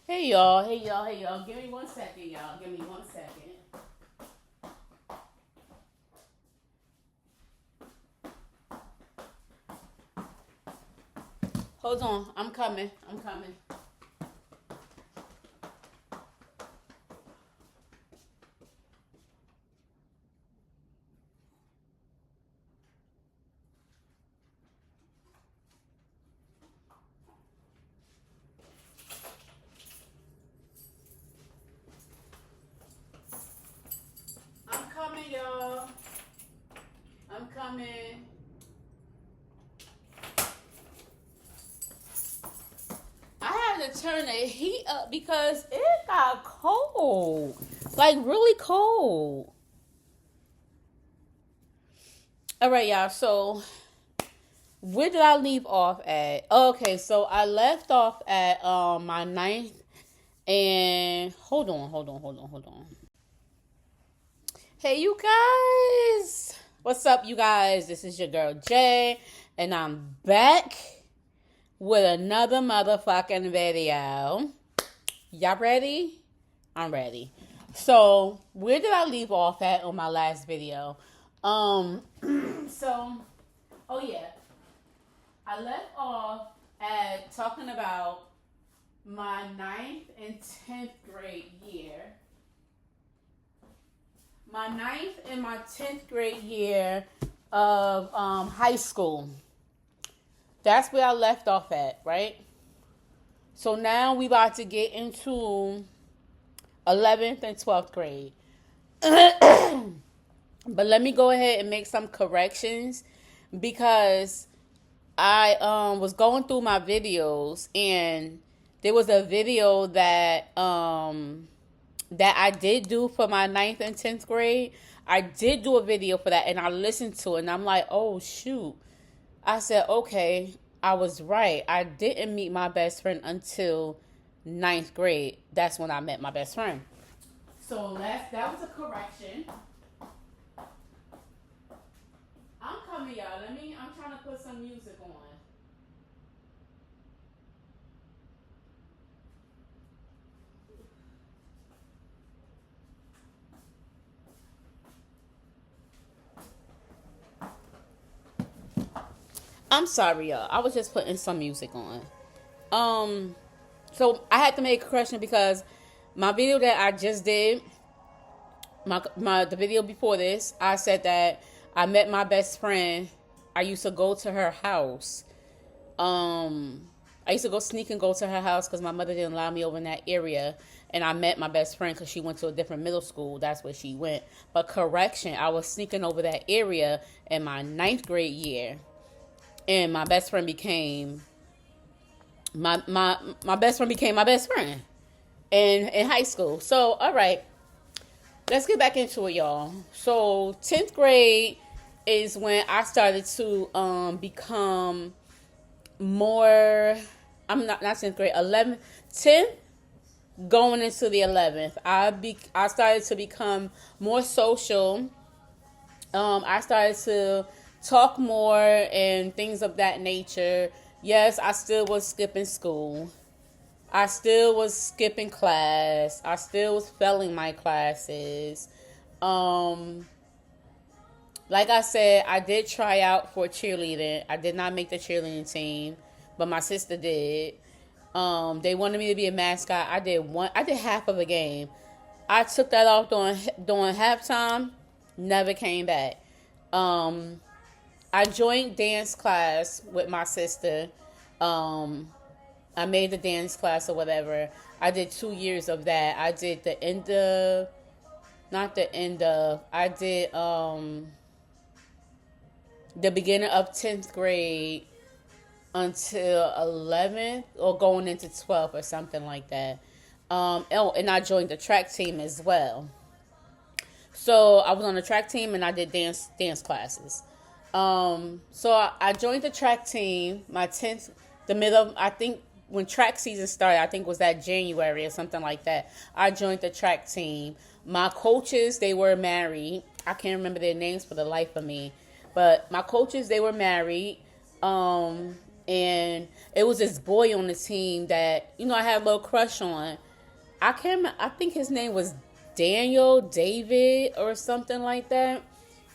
Hey y'all, hey y'all, hey y'all. Give me 1 second, y'all. Give me 1 second. Hold on, I'm coming. I'm coming. I'm coming, y'all. I'm coming. I had to turn the heat up because it got cold. Like really cold. All right, y'all. So where did I leave off at? Okay, so I left off at my ninth and hold on. Hey, you guys. What's up, you guys? This is your girl, Jay, and I'm back with another motherfucking video. Y'all ready? I'm ready. So, where did I leave off at on my last video? So, oh yeah. I left off at talking about my ninth and 10th grade year. My ninth and my 10th grade year of high school. That's where I left off at, right? So now we about to get into 11th and 12th grade. But let me go ahead and make some corrections because I was going through my videos and there was a video that I did do for my ninth and 10th grade. I did do a video for that and I listened to it and I'm like, oh shoot. I said, okay, I was right. I didn't meet my best friend until ninth grade. That's when I met my best friend. So that was a correction. I'm coming, y'all. I'm trying to put some music on. I'm sorry, y'all. I was just putting some music on. So I had to make a correction because my video that I just did, the video before this, I said that I met my best friend. I used to go to her house. I used to go sneak and go to her house because my mother didn't allow me over in that area. And I met my best friend because she went to a different middle school. That's where she went. But correction, I was sneaking over that area in my ninth grade year. And my best friend became my best friend became my best friend in high school. So, all right. Let's get back into it, y'all. So, 10th grade is when I started to become more. I'm not 10th grade. 11th, 10th, going into the 11th. I started to become more social. I started to talk more and things of that nature. Yes, I still was skipping school. I still was skipping class. I still was failing my classes. Like I said, I did try out for cheerleading. I did not make the cheerleading team, but my sister did. They wanted me to be a mascot. I did half of a game. I took that off during halftime. Never came back. I joined dance class with my sister. I made the dance class or whatever. I did 2 years of that. I did I did the beginning of 10th grade until 11th or going into 12th or something like that. And I joined the track team as well. So I was on the track team and I did dance classes. So I joined the track team, my 10th, I think when track season started, I think it was that January or something like that. I joined the track team. My coaches, they were married. I can't remember their names for the life of me. But my coaches, they were married. And it was this boy on the team that, I had a little crush on. I can't remember, I think his name was Daniel David or something like that.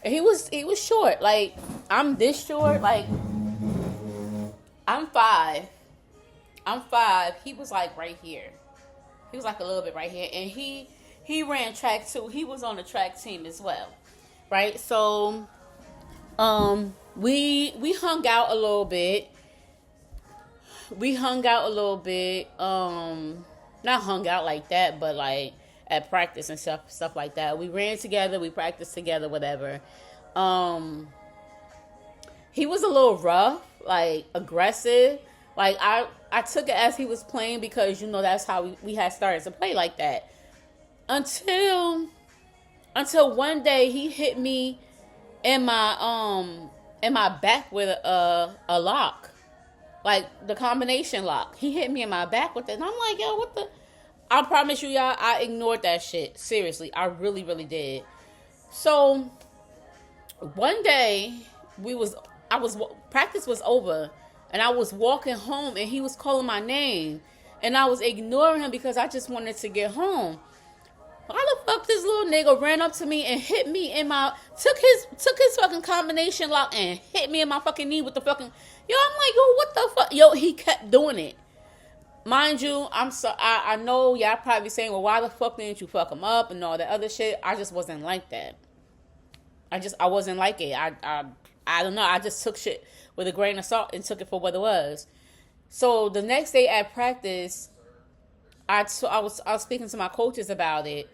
And he was short. Like, I'm this short. Like, I'm 5. He was like right here. He was like a little bit right here. And he ran track too. He was on the track team as well. Right? So we hung out a little bit. Not hung out like that, but like at practice and stuff like that. We ran together, we practiced together, whatever. He was a little rough, like aggressive. Like I took it as he was playing because that's how we had started to play like that. Until one day he hit me in my back with a lock. Like the combination lock. He hit me in my back with it. And I'm like, yo, what the? I promise you, y'all, I ignored that shit. Seriously, I really, really did. So one day practice was over and I was walking home and he was calling my name and I was ignoring him because I just wanted to get home. Why the fuck this little nigga ran up to me and hit me in my took his fucking combination lock and hit me in my fucking knee with the fucking I'm like, yo, what the fuck? He kept doing it. Mind you, I know y'all probably saying, well, why the fuck didn't you fuck him up and all that other shit? I just wasn't like that. I wasn't like it. I don't know. I just took shit with a grain of salt and took it for what it was. So the next day at practice, I was speaking to my coaches about it.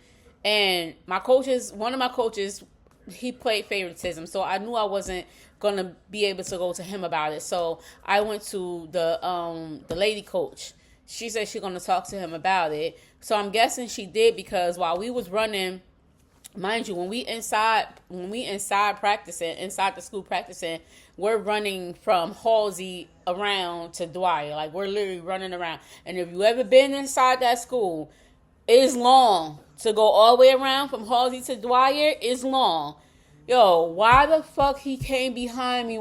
And one of my coaches, he played favoritism. So I knew I wasn't going to be able to go to him about it. So I went to the lady coach. She said she's going to talk to him about it. So I'm guessing she did because while we was running, mind you, when we inside practicing, inside the school practicing, we're running from Halsey around to Dwyer. Like, we're literally running around. And if you ever been inside that school, it's long. To go all the way around from Halsey to Dwyer is long. Yo, why the fuck he came behind me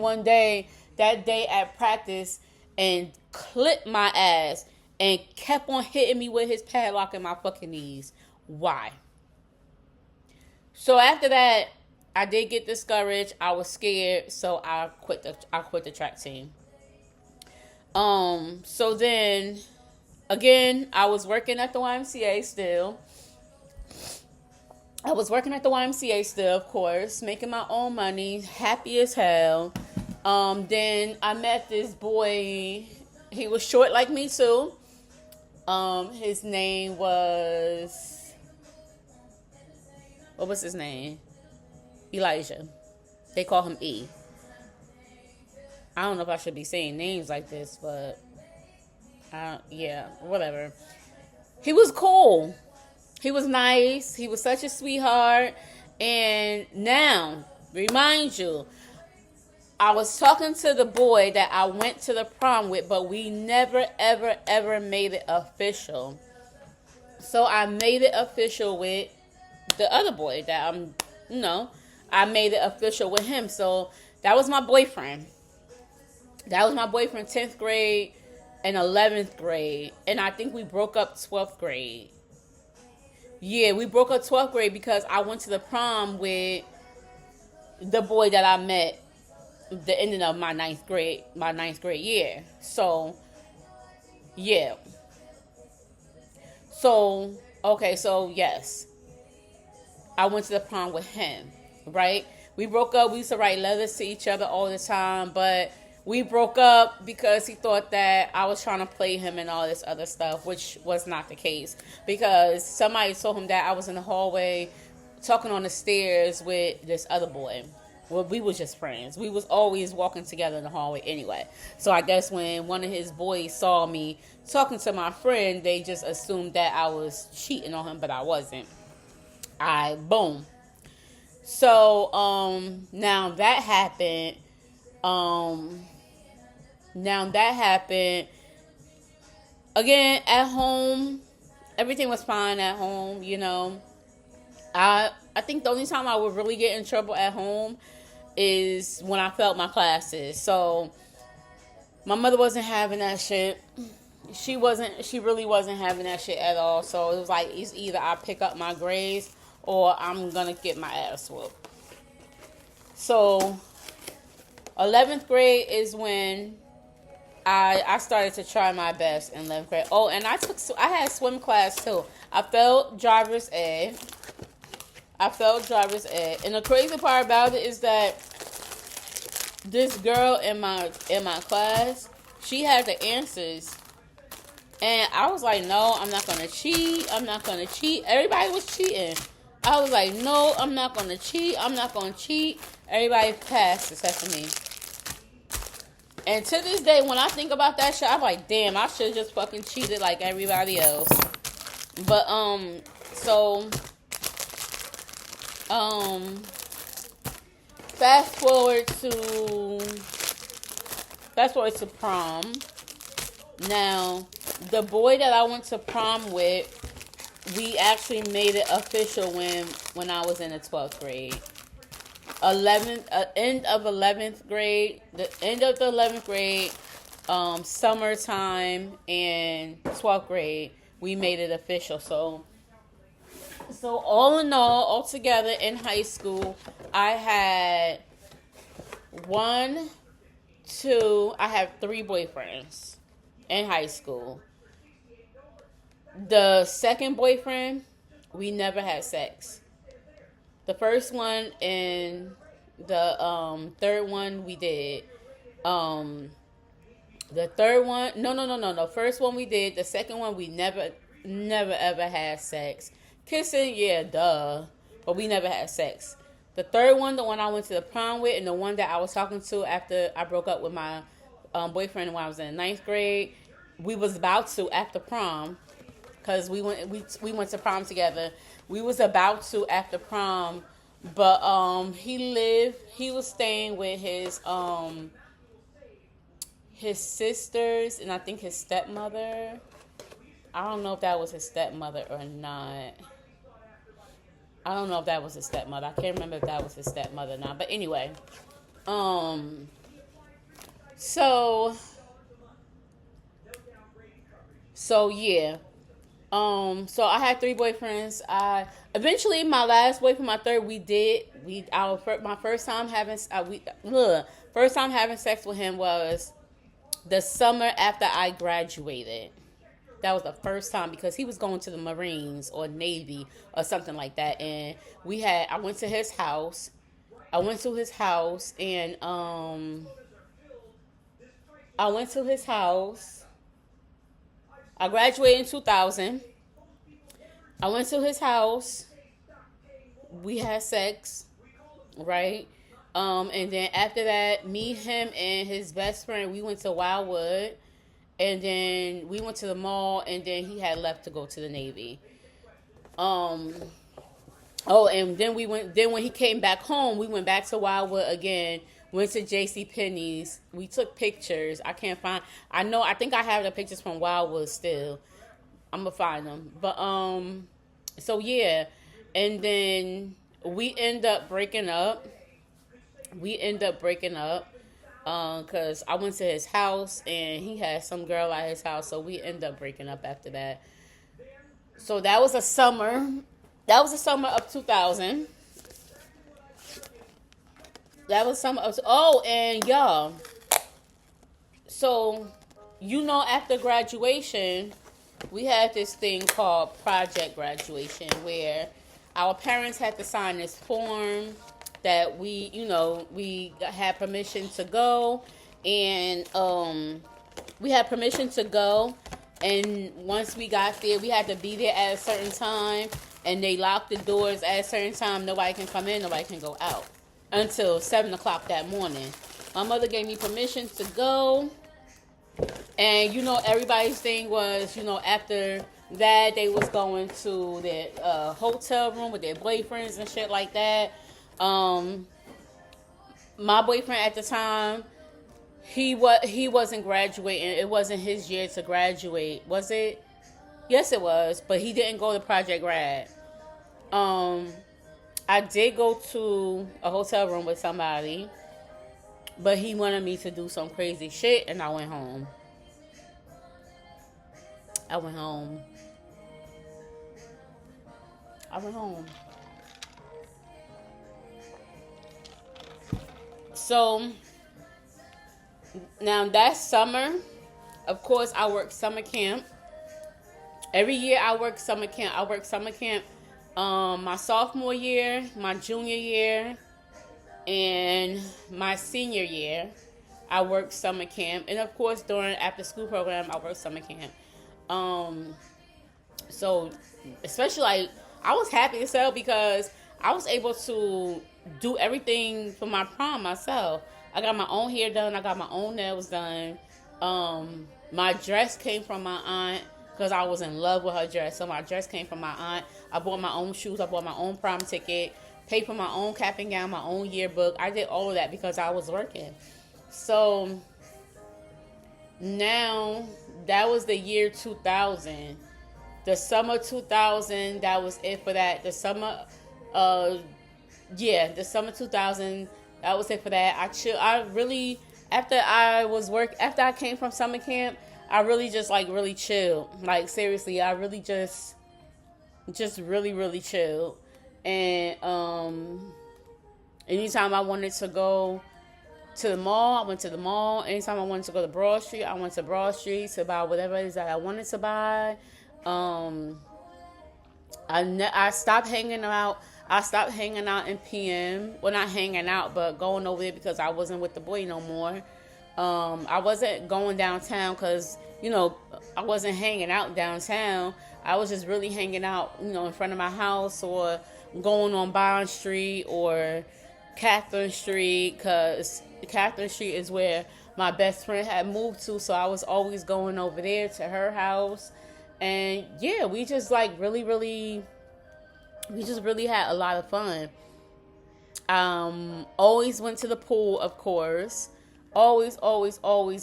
that day at practice and clipped my ass and kept on hitting me with his padlock in my fucking knees? Why? So after that, I did get discouraged. I was scared, so I quit the track team. So then again, I was working at the YMCA still. Of course, making my own money, happy as hell. Then I met this boy. He was short like me too. His name was, what was his name? Elijah. They call him E. I don't know if I should be saying names like this, but yeah, whatever. He was cool. He was nice. He was such a sweetheart. And now, remind you, I was talking to the boy that I went to the prom with, but we never, ever, ever made it official. So I made it official with the other boy that I made it official with him. So that was my boyfriend. 10th grade and 11th grade. And I think we broke up 12th grade. Yeah, we broke up 12th grade because I went to the prom with the boy that I met the ending of my ninth grade year. So, yeah. So, okay, so yes. I went to the prom with him, right? We broke up. We used to write letters to each other all the time, but we broke up because he thought that I was trying to play him and all this other stuff, which was not the case. Because somebody told him that I was in the hallway talking on the stairs with this other boy. Well, we was just friends. We was always walking together in the hallway anyway. So I guess when one of his boys saw me talking to my friend, they just assumed that I was cheating on him, but I wasn't. Boom. So, now that happened. Again, at home, everything was fine at home, I think the only time I would really get in trouble at home is when I failed my classes. So, My mother wasn't having that shit. She really wasn't having that shit at all. So it was like, it's either I pick up my grades or I'm gonna get my ass whooped. So 11th grade is when I started to try my best in 11th grade. Oh, and I had swim class too. I failed driver's ed. And the crazy part about it is that this girl in my class, she had the answers. And I was like, no, I'm not gonna cheat. Everybody was cheating. I was like, no, I'm not gonna cheat. Everybody passed except for me. And to this day, when I think about that shit, I'm like, damn, I should have just fucking cheated like everybody else. But, fast forward to prom. Now, the boy that I went to prom with, we actually made it official when I was in the 12th grade. End of 11th grade, summertime, and 12th grade, we made it official. So all in all together in high school, I had I have 3 boyfriends in high school. The second boyfriend, we never had sex. The first one and the third one we did. The third one, no. First one we did. The second one we never ever had sex. Kissing, yeah, duh, but we never had sex. The third one, the one I went to the prom with, and the one that I was talking to after I broke up with my boyfriend when I was in 9th grade, we was about to after prom, because we went to prom together. We was about to after prom, but he was staying with his sisters and I think his stepmother. I don't know if that was his stepmother or not. I can't remember if that was his stepmother or not. But anyway, so yeah. So I had 3 boyfriends. Eventually my last boyfriend, my third, my first time having sex with him was the summer after I graduated. That was the first time, because he was going to the Marines or Navy or something like that. And I went to his house. And I graduated in 2000. I went to his house. We had sex, right? And then after that, me, him, and his best friend, we went to Wildwood. And then we went to the mall, and then he had left to go to the Navy. And then when he came back home, we went back to Wildwood again, went to JCPenney's. We took pictures. I think I have the pictures from Wildwood still. I'm going to find them. But, so yeah. And then we end up breaking up. Because I went to his house and he had some girl at his house, so we ended up breaking up after that. So that was a summer. Of 2000. And y'all. So, after graduation, we had this thing called project graduation, where our parents had to sign this form that we had permission to go, and and once we got there, we had to be there at a certain time, and they locked the doors at a certain time. Nobody can come in, nobody can go out until 7 o'clock that morning. My mother gave me permission to go, and everybody's thing was, after that, they was going to their hotel room with their boyfriends and shit like that. My boyfriend at the time, he wasn't graduating. It wasn't his year to graduate, was it? Yes, it was, but he didn't go to Project Grad. I did go to a hotel room with somebody, But he wanted me to do some crazy shit, and I went home. I went home. So now that summer, of course, I worked summer camp. Every year I work summer camp. I work summer camp my sophomore year, my junior year, and my senior year. I worked summer camp. And of course, during after school program, I worked summer camp. So especially like I was happy as hell because I was able to do everything for my prom myself. I got my own hair done. I got my own nails done. My dress came from my aunt because I was in love with her dress. So my dress came from my aunt. I bought my own shoes. I bought my own prom ticket. Paid for my own cap and gown, my own yearbook. I did all of that because I was working. So now that was the year 2000. The summer 2000, that was it for that. The summer 2000, that was it for that. After I came from summer camp, I really just like really chilled. Like seriously, I really just really chilled. And anytime I wanted to go to the mall, I went to the mall. Anytime I wanted to go to Broad Street, I went to Broad Street to buy whatever it is that I wanted to buy. I stopped hanging out. I stopped hanging out in PM. Well, not hanging out, but going over there because I wasn't with the boy no more. I wasn't going downtown because, I wasn't hanging out downtown. I was just really hanging out, in front of my house or going on Bond Street or Catherine Street because Catherine Street is where my best friend had moved to. So I was always going over there to her house. And yeah, we just like really had a lot of fun. Always went to the pool, of course. Always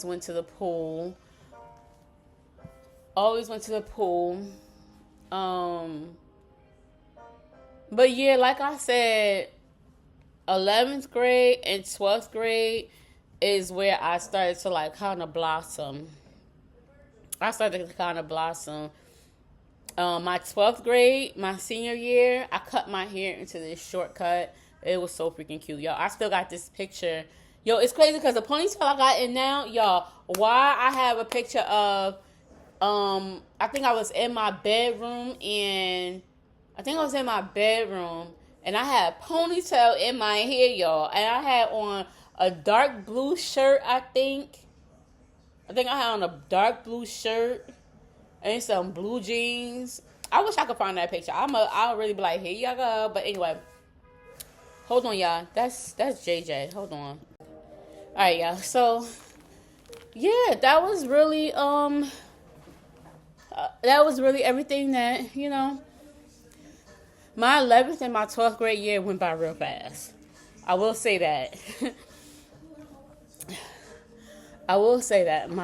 went to the pool. But yeah, like I said, 11th grade and 12th grade is where I started to like kind of blossom. My 12th grade, my senior year, I cut my hair into this shortcut. It was so freaking cute, y'all. I still got this picture. Yo, it's crazy because the ponytail I got in now, y'all, why I have a picture of, I think I was in my bedroom and I had ponytail in my hair, y'all. And I had on a dark blue shirt, I think I had on a dark blue shirt and some blue jeans. I wish I could find that picture. I'll really be like, here y'all go. But anyway, hold on, y'all. That's JJ. Hold on. All right, y'all. So yeah, that was really everything that my 11th and my 12th grade year went by real fast. I will say that. My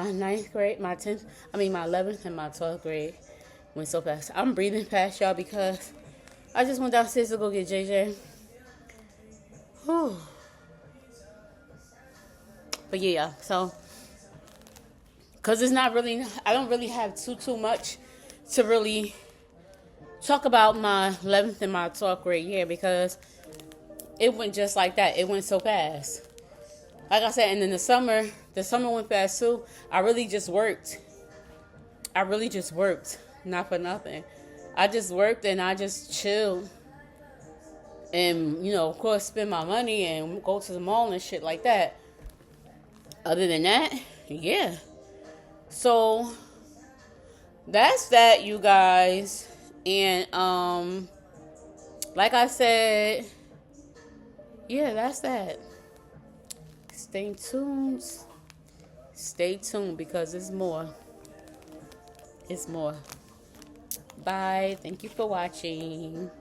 9th grade, my 11th and my 12th grade went so fast. I'm breathing fast, y'all, because I just went downstairs to go get JJ. Whew. But yeah, so, because I don't really have too much to really talk about my 11th and my 12th grade year because it went just like that. It went so fast. Like I said, and then the summer went fast too. I really just worked. Not for nothing. I just worked and I just chilled. And, of course, spend my money and go to the mall and shit like that. Other than that, yeah. So, that's that, you guys. And, like I said, yeah, that's that. Stay tuned because it's more. Bye. Thank you for watching.